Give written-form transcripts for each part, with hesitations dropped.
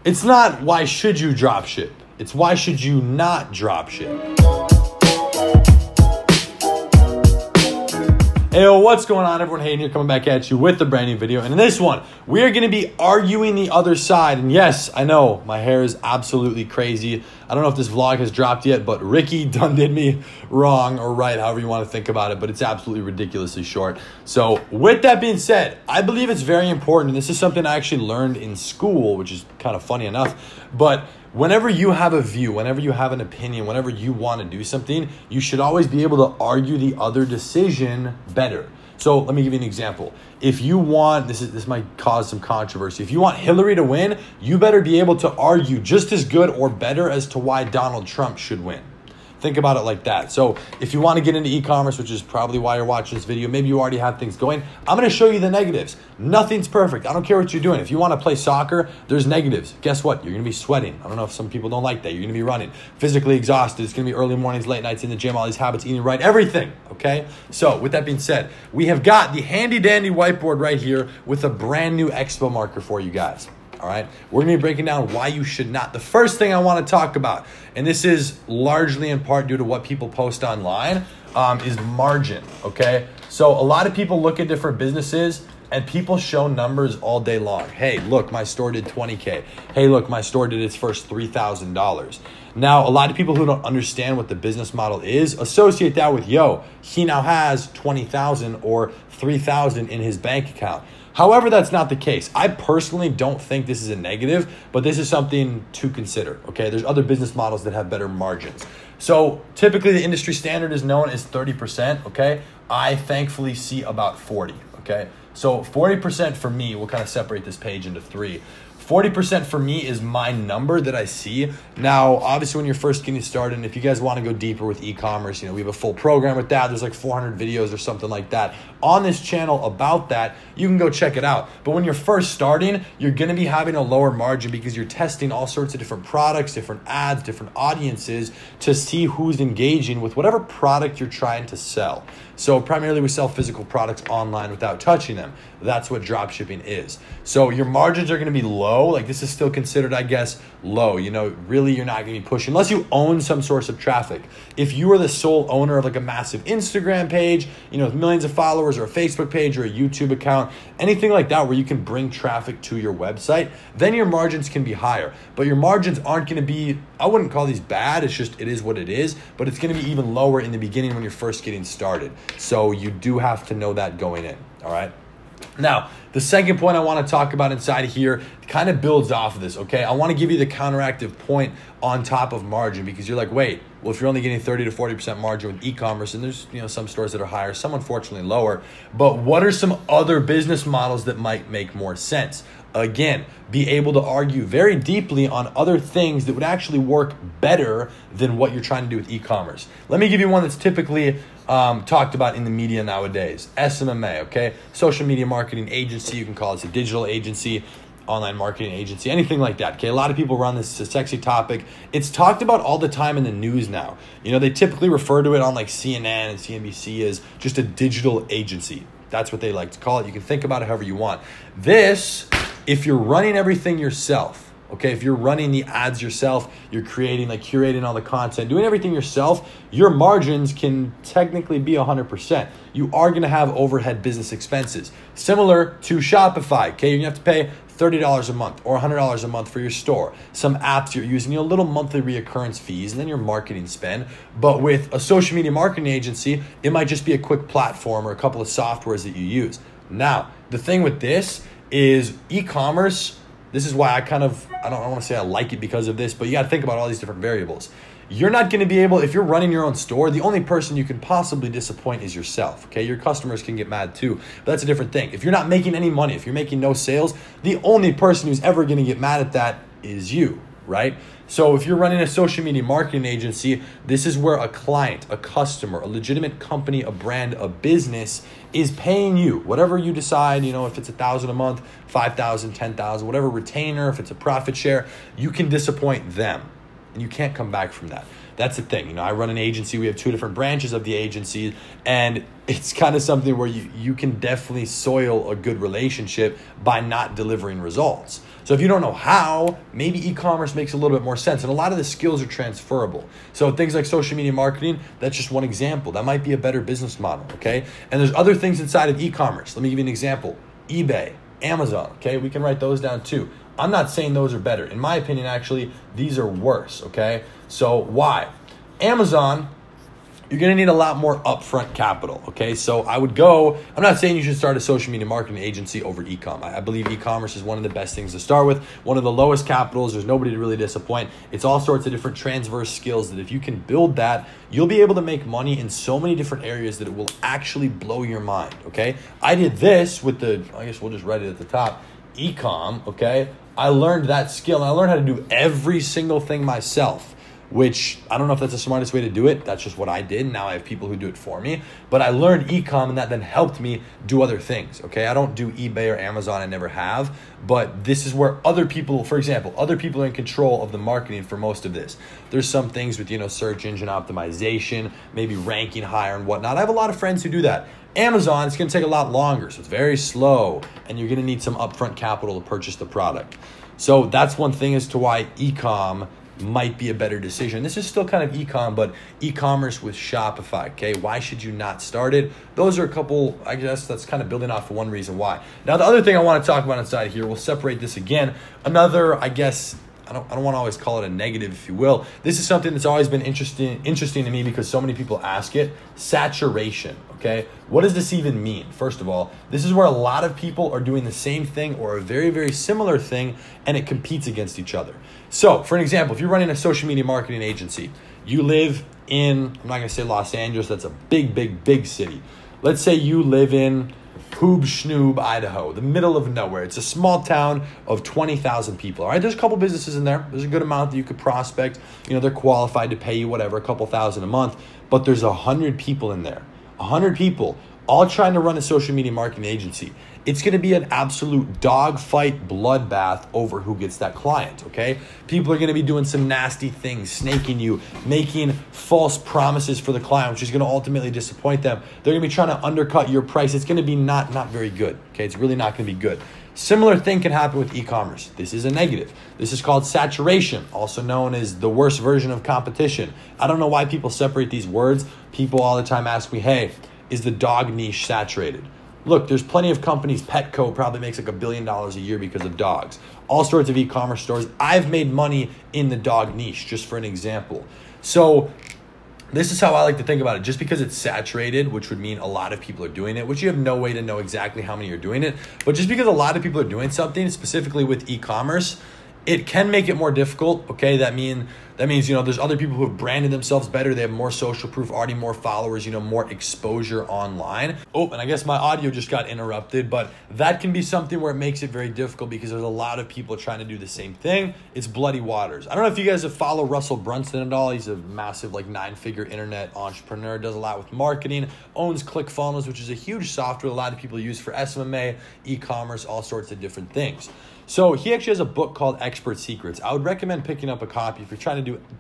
It's not why should you drop ship? It's why should you not drop ship? Hey, what's going on, everyone? Hayden here, coming back at you with a brand new video. And in this one, we are going to be arguing the other side. And yes, I know my hair is absolutely crazy. I don't know if this vlog has dropped yet, but Ricky done did me wrong or right, however you want to think about it, but it's absolutely ridiculously short. So with that being said, I believe it's very important. And this is something I actually learned in school, which is kind of funny enough. But whenever you have a view, whenever you have an opinion, whenever you want to do something, you should always be able to argue the other decision better. So let me give you an example. If you want, this might cause some controversy. If you want Hillary to win, you better be able to argue just as good or better as to why Donald Trump should win. Think about it like that. So if you want to get into e-commerce, which is probably why you're watching this video, maybe you already have things going, I'm going to show you the negatives. Nothing's perfect. I don't care what you're doing. If you want to play soccer, there's negatives. Guess what? You're going to be sweating. I don't know if some people don't like that. You're going to be running, physically exhausted. It's going to be early mornings, late nights in the gym, all these habits, eating right, everything. Okay? So with that being said, we have got the handy dandy whiteboard right here with a brand new expo marker for you guys. All right, we're going to be breaking down why you should not. The first thing I want to talk about, and this is largely in part due to what people post online, is margin, okay? So a lot of people look at different businesses and people show numbers all day long. Hey, look, my store did 20K. Hey, look, my store did its first $3,000. Now, a lot of people who don't understand what the business model is associate that with, yo, he now has 20,000 or 3,000 in his bank account. However, that's not the case. I personally don't think this is a negative, but this is something to consider, okay? There's other business models that have better margins. So typically the industry standard is known as 30%, okay? I thankfully see about 40, okay? So 40% for me, we'll kind of separate this page into three. 40% for me is my number that I see. Now, obviously, when you're first getting started, and if you guys want to go deeper with e-commerce, we have a full program with that. There's like 400 videos or something like that on this channel about that. You can go check it out. But when you're first starting, you're going to be having a lower margin because you're testing all sorts of different products, different ads, different audiences to see who's engaging with whatever product you're trying to sell. So primarily we sell physical products online without touching them. That's what drop shipping is. So your margins are going to be low. Like this is still considered, I guess, low. Really you're not going to be pushing unless you own some source of traffic. If you are the sole owner of like a massive Instagram page, with millions of followers, or a Facebook page or a YouTube account, anything like that where you can bring traffic to your website, then your margins can be higher. But your margins aren't going to be, I wouldn't call these bad. It's just, it is what it is, but it's going to be even lower in the beginning when you're first getting started. So you do have to know that going in. All right. Now, the second point I want to talk about inside of here kind of builds off of this, okay? I want to give you the counteractive point on top of margin because you're like, wait, well, if you're only getting 30 to 40% margin with e-commerce, and there's some stores that are higher, some unfortunately lower, but what are some other business models that might make more sense? Again, be able to argue very deeply on other things that would actually work better than what you're trying to do with e-commerce. Let me give you one that's typically talked about in the media nowadays. SMMA, okay? Social media marketing agency. You can call it a digital agency, online marketing agency, anything like that, okay? A lot of people run this. It's a sexy topic. It's talked about all the time in the news now. They typically refer to it on like CNN and CNBC as just a digital agency. That's what they like to call it. You can think about it however you want. This, if you're running everything yourself, okay, if you're running the ads yourself, you're creating, like curating all the content, doing everything yourself, your margins can technically be 100%. You are going to have overhead business expenses. Similar to Shopify, okay? You're going to have to pay $30 a month or $100 a month for your store. Some apps you're using, little monthly reoccurrence fees, and then your marketing spend. But with a social media marketing agency, it might just be a quick platform or a couple of softwares that you use. Now, the thing with this is e-commerce. This is why I don't want to say I like it because of this, but you got to think about all these different variables. You're not going to be able, if you're running your own store, the only person you can possibly disappoint is yourself, okay? Your customers can get mad too, but that's a different thing. If you're not making any money, if you're making no sales, the only person who's ever going to get mad at that is you, right? So if you're running a social media marketing agency, this is where a client, a customer, a legitimate company, a brand, a business is paying you whatever you decide, if it's $1,000 a month, $5,000, $10,000, whatever retainer, if it's a profit share, you can disappoint them. and you can't come back from that. That's the thing. I run an agency. We have 2 different branches of the agency, and it's kind of something where you can definitely soil a good relationship by not delivering results. So if you don't know how, maybe e-commerce makes a little bit more sense. And a lot of the skills are transferable. So things like social media marketing, that's just one example. That might be a better business model, okay? And there's other things inside of e-commerce. Let me give you an example. eBay, Amazon, okay? We can write those down too. I'm not saying those are better. In my opinion, actually, these are worse, okay? So why? Amazon, you're going to need a lot more upfront capital, okay? So I'm not saying you should start a social media marketing agency over e-com. I believe e-commerce is one of the best things to start with, one of the lowest capitals. There's nobody to really disappoint. It's all sorts of different transverse skills that if you can build that, you'll be able to make money in so many different areas that it will actually blow your mind, okay? I did this with I guess we'll just write it at the top, e-com, okay? I learned that skill, and I learned how to do every single thing myself, which I don't know if that's the smartest way to do it. That's just what I did. Now I have people who do it for me. But I learned e-com, and that then helped me do other things, okay? I don't do eBay or Amazon. I never have. But this is where other people, for example, other people are in control of the marketing for most of this. There's some things with, search engine optimization, maybe ranking higher and whatnot. I have a lot of friends who do that. Amazon, it's going to take a lot longer, so it's very slow, and you're going to need some upfront capital to purchase the product. So that's one thing as to why e-com might be a better decision. This is still kind of e-com, but e-commerce with Shopify, okay? Why should you not start it? Those are a couple, I guess that's kind of building off of one reason why. Now, the other thing I want to talk about inside here, we'll separate this again. Another, I guess, I don't want to always call it a negative, if you will. This is something that's always been interesting to me because so many people ask it. Saturation, okay? What does this even mean? First of all, this is where a lot of people are doing the same thing or a very, very similar thing, and it competes against each other. So, for an example, if you're running a social media marketing agency, you live in, I'm not going to say Los Angeles, that's a big, big, big city. Let's say you live in Hoob Schnoob, Idaho, the middle of nowhere. It's a small town of 20,000 people. All right, there's a couple businesses in there. There's a good amount that you could prospect. They're qualified to pay you whatever, a couple thousand a month. But there's 100 people in there. 100 people, all trying to run a social media marketing agency. It's going to be an absolute dogfight bloodbath over who gets that client, okay? People are going to be doing some nasty things, snaking you, making false promises for the client, which is going to ultimately disappoint them. They're going to be trying to undercut your price. It's going to be not very good, okay? It's really not going to be good. Similar thing can happen with e-commerce. This is a negative. This is called saturation, also known as the worst version of competition. I don't know why people separate these words. People all the time ask me, hey, is the dog niche saturated? Look, there's plenty of companies. Petco probably makes like $1 billion a year because of dogs. All sorts of e-commerce stores. I've made money in the dog niche, just for an example. So this is how I like to think about it. Just because it's saturated, which would mean a lot of people are doing it, which you have no way to know exactly how many are doing it, but just because a lot of people are doing something, specifically with e-commerce, it can make it more difficult, okay? That means there's other people who have branded themselves better. They have more social proof, already more followers, more exposure online. Oh, and I guess my audio just got interrupted, but that can be something where it makes it very difficult because there's a lot of people trying to do the same thing. It's bloody waters. I don't know if you guys have followed Russell Brunson at all. He's a massive 9-figure internet entrepreneur, does a lot with marketing, owns ClickFunnels, which is a huge software a lot of people use for SMMA, e-commerce, all sorts of different things. So he actually has a book called Expert Secrets. I would recommend picking up a copy if you're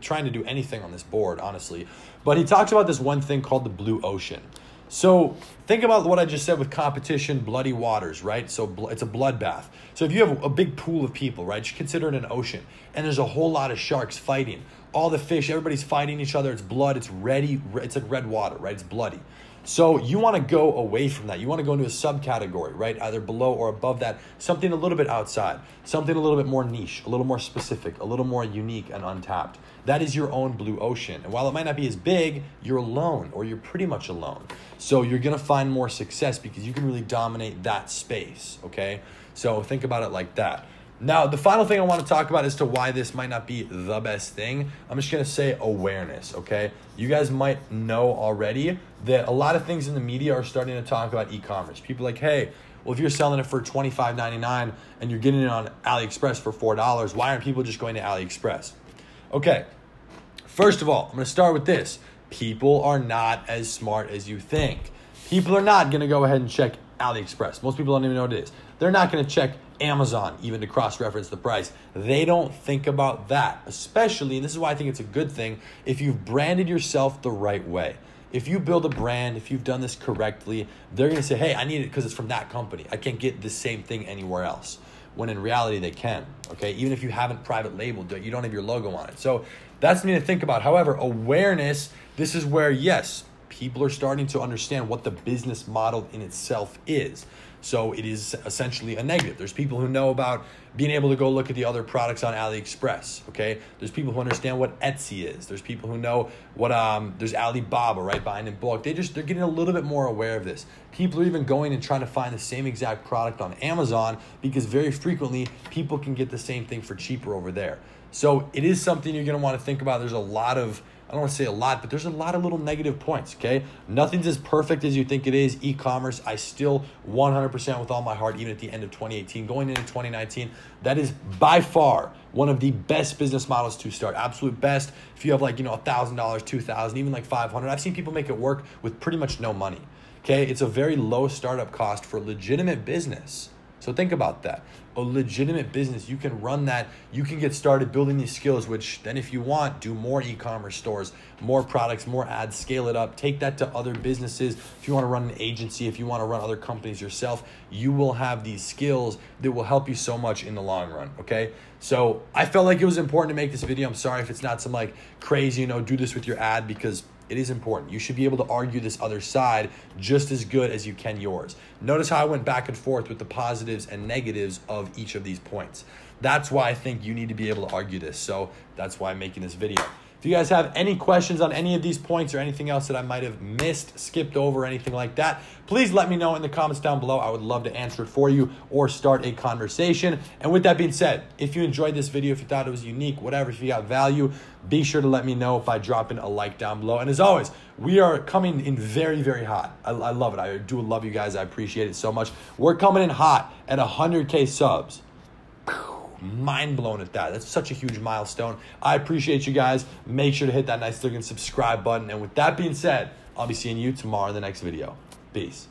trying to do anything on this board, honestly. But he talks about this one thing called the blue ocean. So think about what I just said with competition, bloody waters, right? So it's a bloodbath. So if you have a big pool of people, right, just consider it an ocean, and there's a whole lot of sharks fighting. All the fish, everybody's fighting each other. It's blood. It's ready. It's like red water, right? It's bloody. So you want to go away from that. You want to go into a subcategory, right? Either below or above that, something a little bit outside, something a little bit more niche, a little more specific, a little more unique and untapped. That is your own blue ocean. And while it might not be as big, you're alone, or you're pretty much alone. So you're going to find more success because you can really dominate that space, okay? So think about it like that. Now, the final thing I want to talk about as to why this might not be the best thing, I'm just going to say awareness, okay? You guys might know already that a lot of things in the media are starting to talk about e-commerce. People are like, hey, well, if you're selling it for $25.99 and you're getting it on AliExpress for $4, why aren't people just going to AliExpress? Okay, first of all, I'm going to start with this. People are not as smart as you think. People are not going to go ahead and check AliExpress. Most people don't even know what it is. They're not going to check Amazon, even to cross-reference the price. They don't think about that, especially, and this is why I think it's a good thing, if you've branded yourself the right way. If you build a brand, if you've done this correctly, they're going to say, hey, I need it because it's from that company. I can't get the same thing anywhere else. When in reality, they can, okay? Even if you haven't private labeled it, you don't have your logo on it. So that's something to think about. However, awareness, this is where, yes, people are starting to understand what the business model in itself is. So it is essentially a negative. There's people who know about being able to go look at the other products on AliExpress, okay? There's people who understand what Etsy is. There's people who know what, there's Alibaba, right? Buying in bulk. They're getting a little bit more aware of this. People are even going and trying to find the same exact product on Amazon because very frequently people can get the same thing for cheaper over there. So it is something you're gonna wanna think about. There's a lot of, I don't want to say a lot, but there's a lot of little negative points, okay? Nothing's as perfect as you think it is. E-commerce, I still 100% with all my heart, even at the end of 2018, going into 2019, that is by far one of the best business models to start. Absolute best. If you have like, $1,000, $2,000, even like $500, I've seen people make it work with pretty much no money, okay? It's a very low startup cost for legitimate business. So think about that. A legitimate business, you can run that, you can get started building these skills, which then if you want, do more e-commerce stores, more products, more ads, scale it up, take that to other businesses. If you want to run an agency, if you want to run other companies yourself, you will have these skills that will help you so much in the long run, okay? So I felt like it was important to make this video. I'm sorry if it's not some like crazy, do this with your ad, because it is important. You should be able to argue this other side just as good as you can yours. Notice how I went back and forth with the positives and negatives of each of these points. That's why I think you need to be able to argue this. So that's why I'm making this video. If you guys have any questions on any of these points or anything else that I might have missed, skipped over, anything like that, please let me know in the comments down below. I would love to answer it for you or start a conversation. And with that being said, if you enjoyed this video, if you thought it was unique, whatever, if you got value, be sure to let me know by dropping a like down below. And as always, we are coming in very, very hot. I love it. I do love you guys. I appreciate it so much. We're coming in hot at 100K subs. Mind blown at that. That's such a huge milestone. I appreciate you guys. Make sure to hit that nice looking subscribe button. And with that being said, I'll be seeing you tomorrow in the next video. Peace.